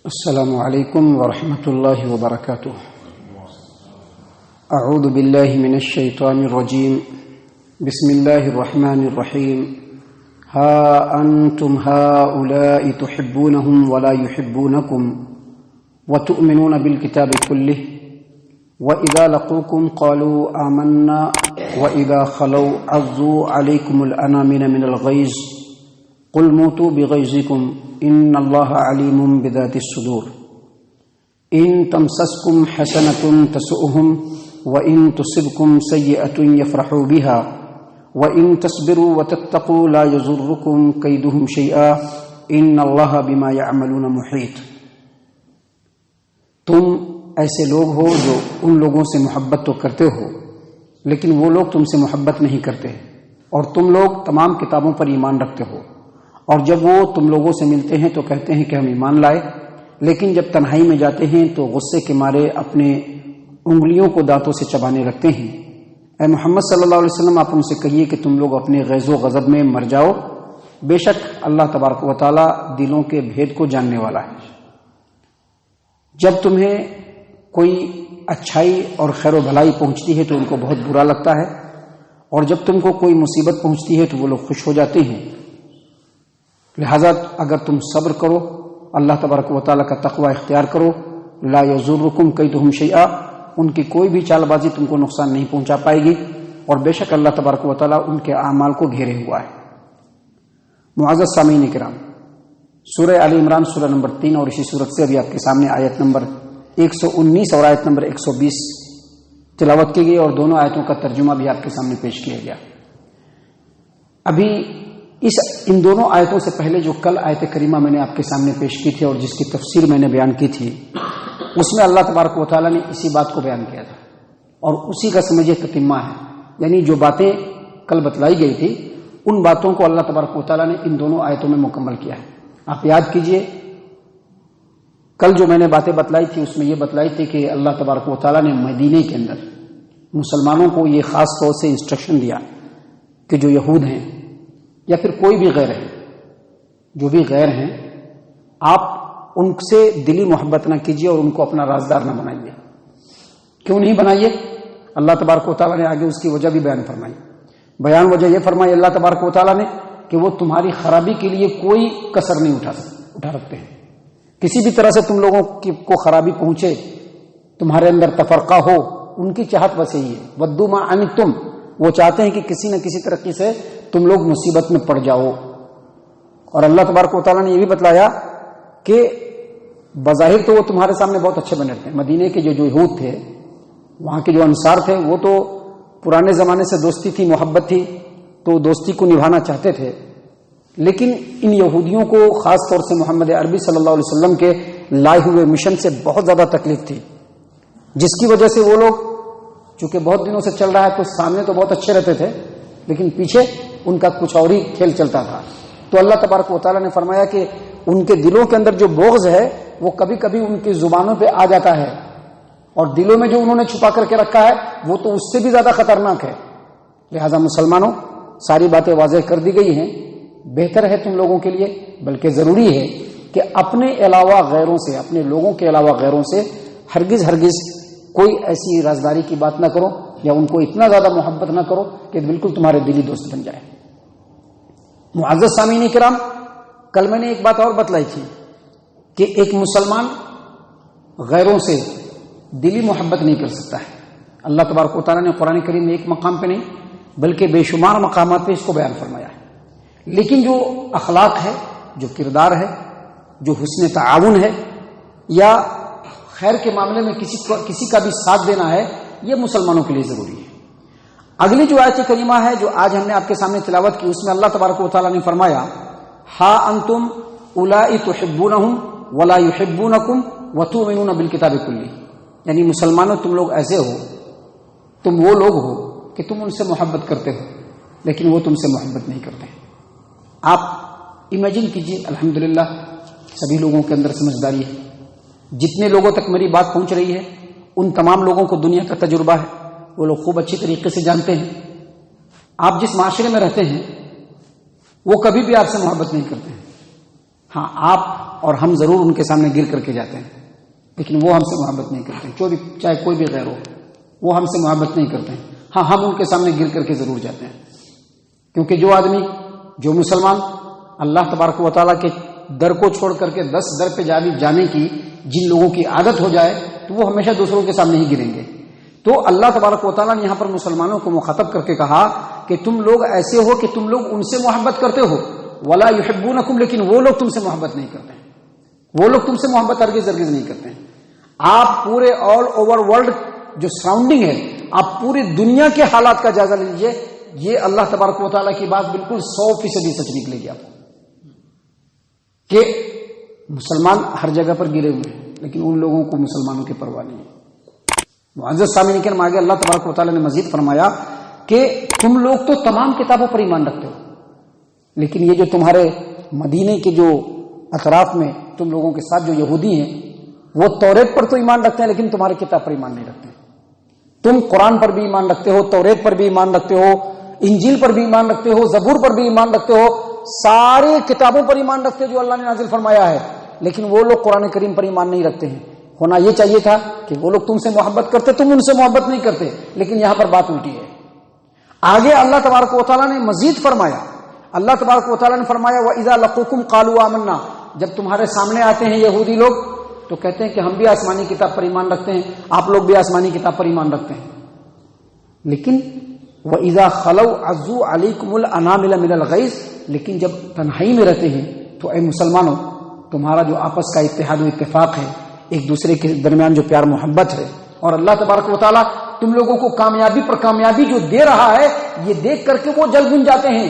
السلام علیکم ورحمۃ اللہ وبرکاتہ۔ اعوذ باللہ من الشیطان الرجیم، بسم اللہ الرحمن الرحیم۔ ہا انتم ہؤلاء تحبونهم ولا يحبونكم وتؤمنون بالکتاب کلہ وإذا لقوكم قالوا آمنا وإذا خلوا عضوا عليكم الأنامل من الغيظ قل موتوا بغيظكم ان اللہ علیم بذات الصدور۔ ان تمسسکم حسنۃ تسؤہم وان تصبکم سیئۃ یفرحوا بها وان تصبروا وتتقوا لا یضرکم کیدہم شیئا ان اللہ بما یعملون محیط۔ تم ایسے لوگ ہو جو ان لوگوں سے محبت تو کرتے ہو لیکن وہ لوگ تم سے محبت نہیں کرتے، اور تم لوگ تمام کتابوں پر ایمان رکھتے ہو، اور جب وہ تم لوگوں سے ملتے ہیں تو کہتے ہیں کہ ہم ایمان لائے، لیکن جب تنہائی میں جاتے ہیں تو غصے کے مارے اپنے انگلیوں کو دانتوں سے چبانے لگتے ہیں۔ اے محمد صلی اللہ علیہ وسلم، آپ ان سے کہیے کہ تم لوگ اپنے غیظ و غضب میں مر جاؤ، بے شک اللہ تبارک و تعالی دلوں کے بھید کو جاننے والا ہے۔ جب تمہیں کوئی اچھائی اور خیر و بھلائی پہنچتی ہے تو ان کو بہت برا لگتا ہے، اور جب تم کو کوئی مصیبت پہنچتی ہے تو وہ لوگ خوش ہو جاتے ہیں۔ لہذا اگر تم صبر کرو، اللہ تبارک و تعالیٰ کا تقوی اختیار کرو، لا یضرکم کیدہم شیئا، ان کی کوئی بھی چال بازی تم کو نقصان نہیں پہنچا پائے گی، اور بے شک اللہ تبارک و تعالیٰ ان کے اعمال کو گھیرے ہوا ہے۔ معزز سامعین کرام، سورہ آل عمران سورہ نمبر 3 اور اسی سورت سے ابھی آپ کے سامنے آیت نمبر 119 اور آیت نمبر 120 تلاوت کی گئی، اور دونوں آیتوں کا ترجمہ بھی آپ کے سامنے پیش کیا گیا۔ ابھی ان دونوں آیتوں سے پہلے جو کل آیت کریمہ میں نے آپ کے سامنے پیش کی تھی اور جس کی تفسیر میں نے بیان کی تھی، اس میں اللہ تبارک و تعالیٰ نے اسی بات کو بیان کیا تھا، اور اسی کا سمجھے تتمہ ہے، یعنی جو باتیں کل بتلائی گئی تھی ان باتوں کو اللہ تبارک و تعالیٰ نے ان دونوں آیتوں میں مکمل کیا ہے۔ آپ یاد کیجئے، کل جو میں نے باتیں بتلائی تھی اس میں یہ بتلائی تھی کہ اللہ تبارک و تعالیٰ نے مدینے کے اندر مسلمانوں کو یہ خاص طور سے انسٹرکشن دیا کہ جو یہود ہیں یا پھر کوئی بھی غیر ہے، جو بھی غیر ہیں، آپ ان سے دلی محبت نہ کیجیے اور ان کو اپنا رازدار نہ بنائیے۔ کیوں نہیں بنائیے؟ اللہ تبارک و تعالیٰ نے آگے اس کی وجہ بھی بیان فرمائی۔ وجہ یہ فرمائی اللہ تبارک و تعالیٰ نے کہ وہ تمہاری خرابی کے لیے کوئی کسر نہیں اٹھا رکھتے ہیں۔ کسی بھی طرح سے تم لوگوں کو خرابی پہنچے، تمہارے اندر تفرقہ ہو، ان کی چاہت بس یہی ہے، ودوا ما عنتم، وہ چاہتے ہیں کہ کسی نہ کسی طریقے سے تم لوگ مصیبت میں پڑ جاؤ۔ اور اللہ تبارک و تعالیٰ نے یہ بھی بتلایا کہ بظاہر تو وہ تمہارے سامنے بہت اچھے بنے رہتے ہیں۔ مدینے کے جو یہود تھے، وہاں کے جو انصار تھے، وہ تو پرانے زمانے سے دوستی تھی، محبت تھی، تو دوستی کو نبھانا چاہتے تھے، لیکن ان یہودیوں کو خاص طور سے محمد عربی صلی اللہ علیہ وسلم کے لائے ہوئے مشن سے بہت زیادہ تکلیف تھی، جس کی وجہ سے وہ لوگ چونکہ بہت دنوں سے چل رہا ہے تو سامنے تو بہت اچھے رہتے تھے، لیکن پیچھے ان کا کچھ اور ہی کھیل چلتا تھا۔ تو اللہ تبارک و تعالیٰ نے فرمایا کہ ان کے دلوں کے اندر جو بغض ہے وہ کبھی کبھی ان کی زبانوں پہ آ جاتا ہے، اور دلوں میں جو انہوں نے چھپا کر کے رکھا ہے وہ تو اس سے بھی زیادہ خطرناک ہے۔ لہذا مسلمانوں، ساری باتیں واضح کر دی گئی ہیں، بہتر ہے تم لوگوں کے لیے، بلکہ ضروری ہے کہ اپنے علاوہ غیروں سے، اپنے لوگوں کے علاوہ غیروں سے ہرگز کوئی ایسی رازداری کی بات نہ کرو، یا ان کو اتنا زیادہ محبت نہ کرو کہ بالکل تمہارے دلی دوست بن جائے۔ معزز سامعین کرام، کل میں نے ایک بات اور بتلائی تھی کہ ایک مسلمان غیروں سے دلی محبت نہیں کر سکتا ہے۔ اللہ تبارک و تعالیٰ نے قرآن کریم میں ایک مقام پہ نہیں بلکہ بے شمار مقامات پہ اس کو بیان فرمایا ہے، لیکن جو اخلاق ہے، جو کردار ہے، جو حسن تعاون ہے، یا خیر کے معاملے میں کسی کا بھی ساتھ دینا ہے، یہ مسلمانوں کے لیے ضروری ہے۔ اگلی جو آیت کریمہ ہے جو آج ہم نے آپ کے سامنے تلاوت کی، اس میں اللہ تبارک و تعالیٰ نے فرمایا، ہا انتم اولائی تحبونہم ولا یحبونکم وتؤمنون بالکتاب کلہ، یعنی مسلمانوں تم لوگ ایسے ہو، تم وہ لوگ ہو کہ تم ان سے محبت کرتے ہو لیکن وہ تم سے محبت نہیں کرتے۔ آپ امیجن کیجئے، الحمدللہ سبھی لوگوں کے اندر سمجھداری ہے، جتنے لوگوں تک میری بات پہنچ رہی ہے ان تمام لوگوں کو دنیا کا تجربہ ہے، وہ لوگ خوب اچھی طریقے سے جانتے ہیں آپ جس معاشرے میں رہتے ہیں وہ کبھی بھی آپ سے محبت نہیں کرتے ہیں۔ ہاں، آپ اور ہم ضرور ان کے سامنے گر کر کے جاتے ہیں، لیکن وہ ہم سے محبت نہیں کرتے، چاہے کوئی بھی غیر ہو، وہ ہم سے محبت نہیں کرتے ہیں۔ ہاں، ہم ان کے سامنے گر کر کے ضرور جاتے ہیں، کیونکہ جو مسلمان اللہ تبارک و تعالیٰ کے در کو چھوڑ کر کے 10 در پہ جانے کی جن لوگوں کی عادت ہو جائے تو وہ ہمیشہ دوسروں کے سامنے ہی گریں گے۔ تو اللہ تبارک و تعالیٰ نے یہاں پر مسلمانوں کو مخاطب کر کے کہا کہ تم لوگ ایسے ہو کہ تم لوگ ان سے محبت کرتے ہو، ولا یحبونکم، لیکن وہ لوگ تم سے محبت نہیں کرتے ہیں، وہ لوگ تم سے محبت ہرگز نہیں کرتے ہیں۔ آپ پورے آل اوور ورلڈ جو سراؤنڈنگ ہے، آپ پوری دنیا کے حالات کا جائزہ لیجئے، یہ اللہ تبارک و تعالیٰ کی بات بالکل 100% سچ نکلے گی آپ کو کہ مسلمان ہر جگہ پر گرے ہوئے ہیں، لیکن ان لوگوں کو مسلمانوں کی پرواہ نہیں ہے۔ معزز سامعین کرام، آگے اللہ تبارک و تعالیٰ نے مزید فرمایا کہ تم لوگ تو تمام کتابوں پر ایمان رکھتے ہو، لیکن یہ جو تمہارے مدینے کے جو اطراف میں تم لوگوں کے ساتھ جو یہودی ہیں، وہ توریت پر تو ایمان رکھتے ہیں لیکن تمہاری کتاب پر ایمان نہیں رکھتے۔ تم قرآن پر بھی ایمان رکھتے ہو، توریت پر بھی ایمان رکھتے ہو، انجیل پر بھی ایمان رکھتے ہو، زبور پر بھی ایمان رکھتے ہو، ساری کتابوں پر ایمان رکھتے ہو جو اللہ نے نازل فرمایا ہے، لیکن وہ لوگ قرآن کریم پر ایمان نہیں رکھتے ہیں۔ ہونا یہ چاہیے تھا کہ وہ لوگ تم سے محبت کرتے، تم ان سے محبت نہیں کرتے، لیکن یہاں پر بات الٹی ہے۔ آگے اللہ تبارک و تعالیٰ نے مزید فرمایا، اللہ تبارک و تعالیٰ نے فرمایا وَإِذَا لَقُوكُمْ قَالُوا آمَنَّا، جب تمہارے سامنے آتے ہیں یہودی لوگ تو کہتے ہیں کہ ہم بھی آسمانی کتاب پر ایمان رکھتے ہیں، آپ لوگ بھی آسمانی کتاب پر ایمان رکھتے ہیں، لیکن وَإِذَا خَلَوْا عَزُّوا عَلَيْكُمُ الْأَنَامِلَ مِنَ الْغَيْظِ، لیکن جب تنہائی میں رہتے ہیں تو اے مسلمانوں، تمہارا جو آپس کا اتحاد و اتفاق ہے، ایک دوسرے کے درمیان جو پیار محبت ہے، اور اللہ تبارک و تعالیٰ تم لوگوں کو کامیابی پر کامیابی جو دے رہا ہے، یہ دیکھ کر کے وہ جل بن جاتے ہیں،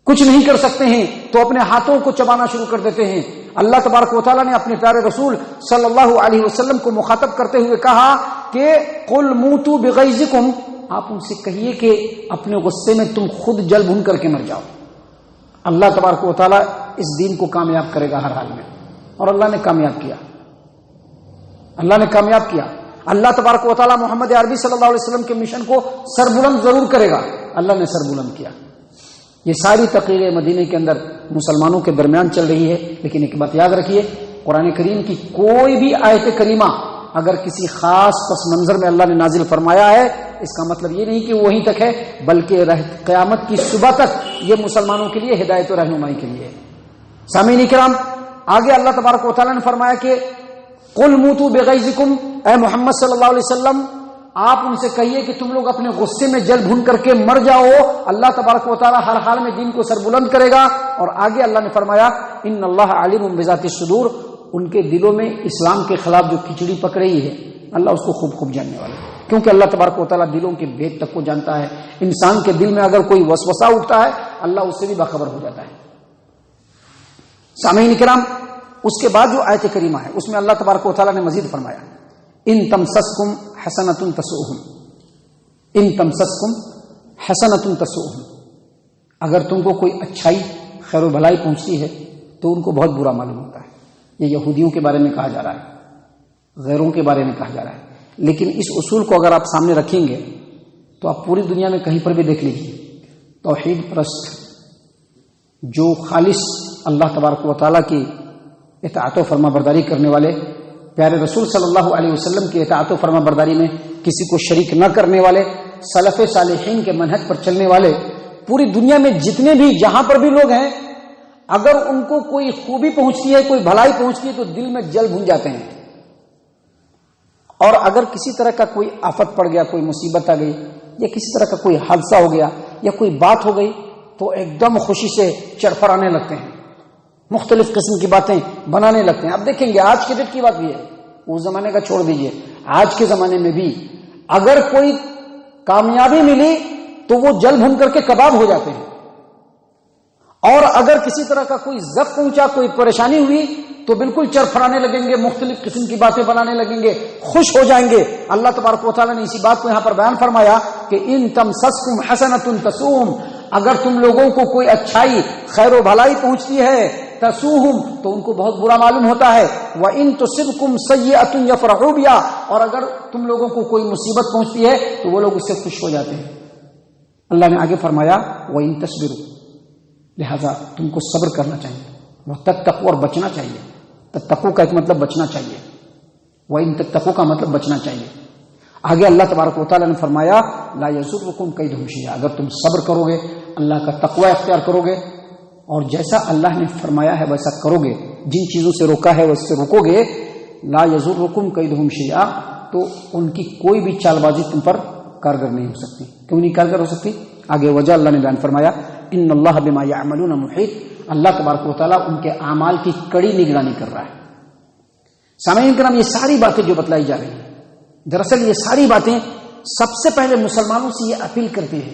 کچھ نہیں کر سکتے ہیں تو اپنے ہاتھوں کو چبانا شروع کر دیتے ہیں۔ اللہ تبارک و تعالیٰ نے اپنے پیارے رسول صلی اللہ علیہ وسلم کو مخاطب کرتے ہوئے کہا کہ قل موتوا بغیظکم، آپ ان سے کہیے کہ اپنے غصے میں تم خود جل بھن کر کے مر جاؤ۔ اللہ تبارک و تعالیٰ اس دین کو کامیاب کرے گا ہر حال میں، اور اللہ نے کامیاب کیا، اللہ نے کامیاب کیا۔ اللہ تبارک و تعالیٰ محمد عربی صلی اللہ علیہ وسلم کے مشن کو سربلند ضرور کرے گا، اللہ نے سربلند کیا۔ یہ ساری تقریریں مدینے کے اندر مسلمانوں کے درمیان چل رہی ہے، لیکن ایک بات یاد رکھیے، قرآن کریم کی کوئی بھی آیت کریمہ اگر کسی خاص پس منظر میں اللہ نے نازل فرمایا ہے، اس کا مطلب یہ نہیں کہ وہیں تک ہے، بلکہ قیامت کی صبح تک یہ مسلمانوں کے لیے ہدایت و رہنمائی کے لیے ہے۔ سامعین کرام، آگے اللہ تبارک و تعالیٰ نے فرمایا کہ قل موتوا بغیظکم، اے محمد صلی اللہ علیہ وسلم آپ ان سے کہیے کہ تم لوگ اپنے غصے میں جل بھن کر کے مر جاؤ، اللہ تبارک و تعالیٰ ہر حال میں دین کو سربلند کرے گا۔ اور آگے اللہ نے فرمایا ان اللہ علیم بذات الصدور، ان کے دلوں میں اسلام کے خلاف جو کھچڑی پک رہی ہے اللہ اس کو خوب خوب جاننے والا ہے، کیونکہ اللہ تبارک و تعالیٰ دلوں کے بھید تک کو جانتا ہے۔ انسان کے دل میں اگر کوئی وسوسہ اٹھتا ہے اللہ اس سے بھی باخبر ہو جاتا ہے۔ سامعین کرام، اس کے بعد جو آیت کریمہ ہے اس میں اللہ تبارک و تعالیٰ نے مزید فرمایا ان تمسسکم حسنۃ تسؤہم، ان تمسسکم حسنۃ تسؤہم، اگر تم کو کوئی اچھائی خیر و بھلائی پہنچتی ہے تو ان کو بہت برا معلوم ہوتا ہے۔ یہ یہودیوں کے بارے میں کہا جا رہا ہے، غیروں کے بارے میں کہا جا رہا ہے، لیکن اس اصول کو اگر آپ سامنے رکھیں گے تو آپ پوری دنیا میں کہیں پر بھی دیکھ لیجیے، توحید پرست جو خالص اللہ تبارک و تعالیٰ کی اطاعت و فرما برداری کرنے والے، پیارے رسول صلی اللہ علیہ وسلم کی اطاعت و فرما برداری میں کسی کو شریک نہ کرنے والے، سلف صالحین کے منہج پر چلنے والے، پوری دنیا میں جتنے بھی جہاں پر بھی لوگ ہیں، اگر ان کو کوئی خوبی پہنچتی ہے، کوئی بھلائی پہنچتی ہے تو دل میں جل بھن جاتے ہیں، اور اگر کسی طرح کا کوئی آفت پڑ گیا، کوئی مصیبت آ گئی یا کسی طرح کا کوئی حادثہ ہو گیا یا کوئی بات ہو گئی تو ایک دم خوشی سے چڑفڑانے لگتے ہیں، مختلف قسم کی باتیں بنانے لگتے ہیں۔ اب دیکھیں گے آج کے ڈیٹ کی بات بھی ہے، اس زمانے کا چھوڑ دیجئے، آج کے زمانے میں بھی اگر کوئی کامیابی ملی تو وہ جل بھن کر کے کباب ہو جاتے ہیں، اور اگر کسی طرح کا کوئی ضرر پہنچا، کوئی پریشانی ہوئی تو بالکل چرفرانے لگیں گے، مختلف قسم کی باتیں بنانے لگیں گے، خوش ہو جائیں گے۔ اللہ تبارک و تعالیٰ نے اسی بات کو یہاں پر بیان فرمایا کہ ان تمسسکم حسنۃ تسؤہم، اگر تم لوگوں کو کوئی اچھائی خیر و بھلائی پہنچتی ہے تسؤہم تو ان کو بہت برا معلوم ہوتا ہے، وَإِن تُصِبْكُمْ سَيِّئَةٌ يَفْرَحُوا بِهَا، اور اگر تم لوگوں کو کوئی مصیبت پہنچتی ہے تو وہ لوگ اس سے خوش ہو جاتے ہیں۔ اللہ نے آگے فرمایا وَإِن تَصْبِرُوا، لہذا تم کو صبر کرنا چاہیے، وہ تتقوا اور بچنا چاہیے. تتقوا کا ایک مطلب بچنا چاہیے، وَإِن تتقوا کا مطلب بچنا چاہیے. آگے اللہ تبارک و تعالیٰ نے فرمایا لا یضرکم کیدہم شیئا، اگر تم صبر کرو گے، اللہ کا تقوی اختیار کرو گے اور جیسا اللہ نے فرمایا ہے ویسا کرو گے، جن چیزوں سے روکا ہے ویسے رکو گے، لا یضرکم کیدہم شیئا، تو ان کی کوئی بھی چال بازی تم پر کارگر نہیں ہو سکتی. کیوں نہیں کارگر ہو سکتی؟ آگے وجہ اللہ نے بیان فرمایا ان اللہ بما یعملون محیط، اللہ تبارک و تعالیٰ ان کے اعمال کی کڑی نگرانی کر رہا ہے. سامعین کرام، یہ ساری باتیں جو بتلائی جا رہی ہیں، دراصل یہ ساری باتیں سب سے پہلے مسلمانوں سے یہ اپیل کرتی ہے،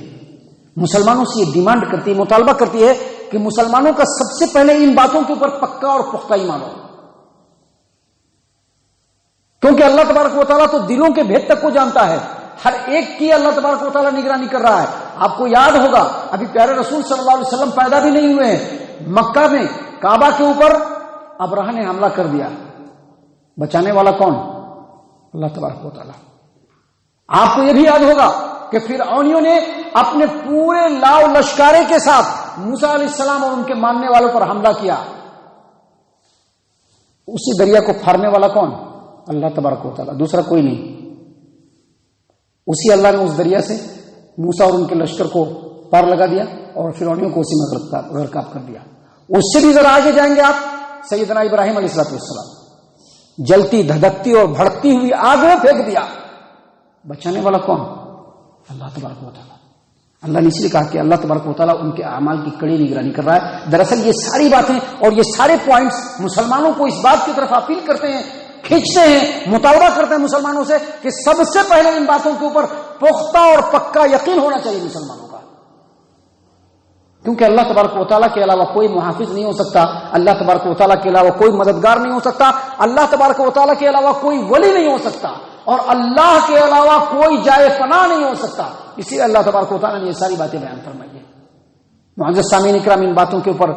مسلمانوں سے یہ ڈیمانڈ کرتی ہے، مطالبہ کرتی ہے کہ مسلمانوں کا سب سے پہلے ان باتوں کے اوپر پکا اور پختہ ایمان ہو، کیونکہ اللہ تبارک و تعالیٰ تو دلوں کے بھید تک کو جانتا ہے. ہر ایک کی اللہ تبارک و تعالیٰ نگرانی کر رہا ہے. آپ کو یاد ہوگا ابھی پیارے رسول صلی اللہ علیہ وسلم پیدا بھی نہیں ہوئے ہیں، مکہ میں کعبہ کے اوپر ابرہہ نے حملہ کر دیا. بچانے والا کون؟ اللہ تبارک و تعالیٰ. آپ کو یہ بھی یاد ہوگا کہ فرعونیوں نے اپنے پورے لاؤ لشکارے کے ساتھ موسیٰ علیہ السلام اور ان کے ماننے والوں پر حملہ کیا. اسی دریا کو پھاڑنے والا کون؟ اللہ تبارک و تعالیٰ، دوسرا کوئی نہیں. اسی اللہ نے اس دریا سے موسیٰ اور ان کے لشکر کو پار لگا دیا اور فرعونیوں کو اسی میں غرقاب کر دیا. اس سے بھی ذرا آگے جائیں گے آپ، سیدنا ابراہیم علیہ السلام جلتی دھدکتی اور بھڑکتی ہوئی آگ میں پھینک دیا. بچانے والا کون؟ اللہ تبارک و تعالیٰ. اللہ نے اس لیے کہا کہ اللہ تبارک و تعالیٰ ان کے اعمال کی کڑی نگرانی کر رہا ہے. دراصل یہ ساری باتیں اور یہ سارے پوائنٹس مسلمانوں کو اس بات کی طرف اپیل کرتے ہیں، کھینچتے ہیں، مطالبہ کرتے ہیں مسلمانوں سے کہ سب سے پہلے ان باتوں کے اوپر پختہ اور پکا یقین ہونا چاہیے مسلمانوں کا، کیونکہ اللہ تبارک و تعالیٰ کے علاوہ کوئی محافظ نہیں ہو سکتا، اللہ تبارک و تعالیٰ کے علاوہ کوئی مددگار نہیں ہو سکتا، اللہ تبارک و تعالیٰ کے علاوہ کوئی ولی نہیں ہو سکتا، اور اللہ کے علاوہ کوئی جائے پناہ نہیں ہو سکتا. اسی لیے اللہ تبارک و تعالیٰ نے یہ ساری باتیں بیان فرمائی ہیں. معزز سامعین اکرام، ان باتوں کے اوپر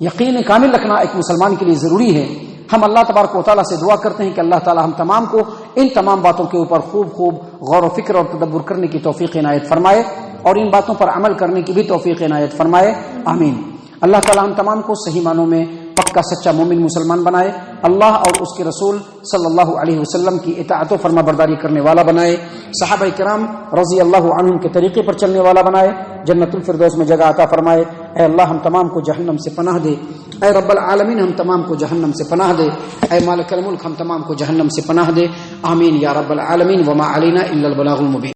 یقین کامل رکھنا ایک مسلمان کے لیے ضروری ہے. ہم اللہ تبارک و تعالیٰ سے دعا کرتے ہیں کہ اللہ تعالیٰ ہم تمام کو ان تمام باتوں کے اوپر خوب غور و فکر اور تدبر کرنے کی توفیق عنایت فرمائے اور ان باتوں پر عمل کرنے کی بھی توفیق عنایت فرمائے. آمین. اللہ تعالیٰ ہم تمام کو صحیح معنوں میں پکا سچا مومن مسلمان بنائے، اللہ اور اس کے رسول صلی اللہ علیہ وسلم کی اطاعت و فرما برداری کرنے والا بنائے، صحابہ کرام رضی اللہ عنہم کے طریقے پر چلنے والا بنائے، جنت الفردوس میں جگہ عطا فرمائے. اے اللہ ہم تمام کو جہنم سے پناہ دے، اے رب العالمین ہم تمام کو جہنم سے پناہ دے، اے مالک الملک ہم تمام کو جہنم سے پناہ دے. آمین یا رب العالمین. وما علینا الا البلاغ المبین.